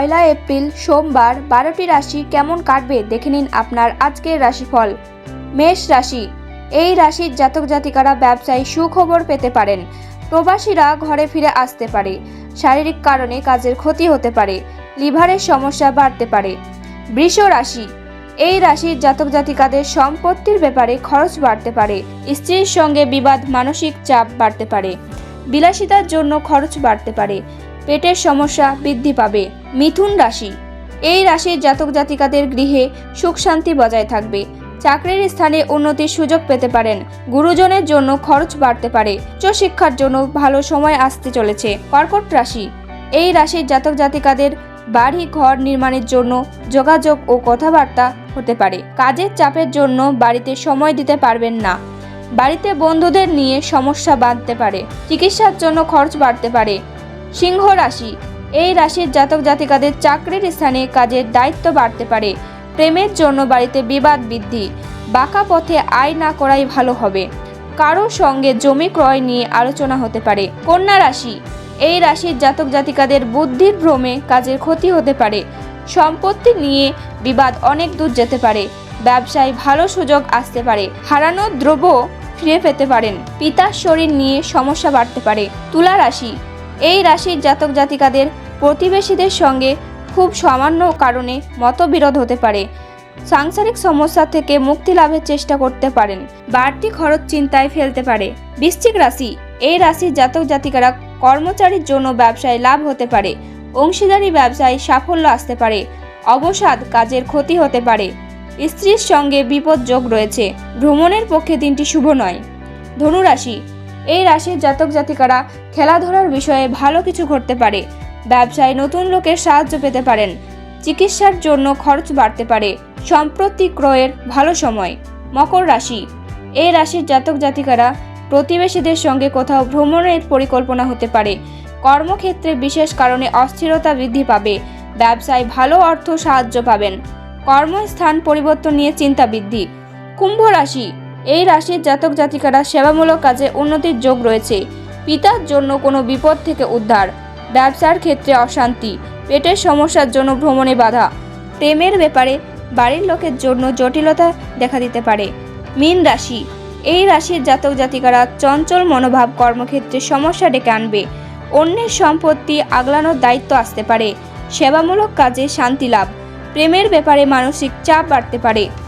পয়লা April সোমবার 12টি রাশি কেমন কাটবে দেখে নিন আপনার আজকের রাশিফল। মেষ রাশি, এই রাশির জাতক জাতিকারা ব্যবসায় সুখবর পেতে পারেন। প্রবাসীরা ঘরে ফিরে আসতে পারে। শারীরিক কারণে কাজের ক্ষতি হতে পারে। লিভারের সমস্যা বাড়তে পারে। বৃষ রাশি, এই রাশির জাতক জাতিকাদের সম্পত্তির ব্যাপারে খরচ বাড়তে পারে। স্ত্রীর সঙ্গে বিবাদ, মানসিক চাপ বাড়তে পারে। বিলাসিতার জন্য খরচ বাড়তে পারে। পেটের সমস্যা বৃদ্ধি পাবে। মিথুন রাশি, এই রাশির জাতক জাতিকাদের গৃহে সুখ শান্তি বজায় থাকবে। চাকরির স্থানে উন্নতির সুযোগ পেতে পারেন। গুরুজনের জন্য খরচ বাড়তে পারে। উচ্চশিক্ষার জন্য ভালো সময় আসতে চলেছে। কর্কট রাশি, এই রাশির জাতক জাতিকাদের বাড়ি ঘর নির্মাণের জন্য যোগাযোগ ও কথাবার্তা হতে পারে। কাজের চাপের জন্য বাড়িতে সময় দিতে পারবেন না। বাড়িতে বন্ধুদের নিয়ে সমস্যা বাঁধতে পারে। চিকিৎসার জন্য খরচ বাড়তে পারে। সিংহ রাশি, এই রাশির জাতক জাতিকাদের চাকরির স্থানে কাজের দায়িত্ব বাড়তে পারে। প্রেমের জন্য বাড়িতে বিবাদ বৃদ্ধি। বাঁকা পথে আয় না করাই ভালো হবে। কারো সঙ্গে জমি ক্রয় নিয়ে আলোচনা হতে পারে। কন্যা রাশি, এই রাশির জাতক জাতিকাদের বুদ্ধির ভ্রমে কাজের ক্ষতি হতে পারে। সম্পত্তি নিয়ে বিবাদ অনেক দূর যেতে পারে। ব্যবসায় ভালো সুযোগ আসতে পারে। হারানো দ্রব্য ফিরে পেতে পারেন। পিতার শরীর নিয়ে সমস্যা বাড়তে পারে। তুলা রাশি, এই রাশির জাতক জাতিকাদের প্রতিবেশীদের সঙ্গে খুব সামান্য কারণে মতবিরোধ হতে পারে। সাংসারিক সমস্যা থেকে মুক্তি লাভের চেষ্টা করতে পারেন। বাড়তি খরচ চিন্তায় ফেলতে পারে। বৃশ্চিক রাশি, এই রাশির জাতক জাতিকারা কর্মচারীর জন্য ব্যবসায় লাভ হতে পারে। অংশীদারি ব্যবসায় সাফল্য আসতে পারে। অবসাদ কাজের ক্ষতি হতে পারে। স্ত্রীর সঙ্গে বিপদ যোগ রয়েছে। ভ্রমণের পক্ষে দিনটি শুভ নয়। ধনু রাশি, এই রাশির জাতক জাতিকারা খেলাধুলার বিষয়ে ভালো কিছু ঘটতে পারে। ব্যবসায় নতুন লোকের সাহায্য পেতে পারেন। চিকিৎসার জন্য খরচ বাড়তে পারে। সম্পত্তি ক্রয়ের ভালো সময়। মকর রাশি, এই রাশির জাতক জাতিকারা প্রতিবেশীদের সঙ্গে কোথাও ভ্রমণের পরিকল্পনা হতে পারে। কর্মক্ষেত্রে বিশেষ কারণে অস্থিরতা বৃদ্ধি পাবে। ব্যবসায় ভালো অর্থ সাহায্য পাবেন। কর্মস্থান পরিবর্তন নিয়ে চিন্তা বৃদ্ধি। কুম্ভ রাশি, এই রাশির জাতক জাতিকারা সেবামূলক কাজে উন্নতির যোগ রয়েছে। পিতার জন্য কোনো বিপদ থেকে উদ্ধার। ব্যবসার ক্ষেত্রে অশান্তি। পেটের সমস্যার জন্য ভ্রমণে বাধা। প্রেমের ব্যাপারে বাড়ির লোকের জন্য জটিলতা দেখা দিতে পারে। মীন রাশি, এই রাশির জাতক জাতিকারা চঞ্চল মনোভাব কর্মক্ষেত্রে সমস্যা ডেকে আনবে। অন্যের সম্পত্তি আগলানোর দায়িত্ব আসতে পারে। সেবামূলক কাজে শান্তি লাভ। প্রেমের ব্যাপারে মানসিক চাপ বাড়তে পারে।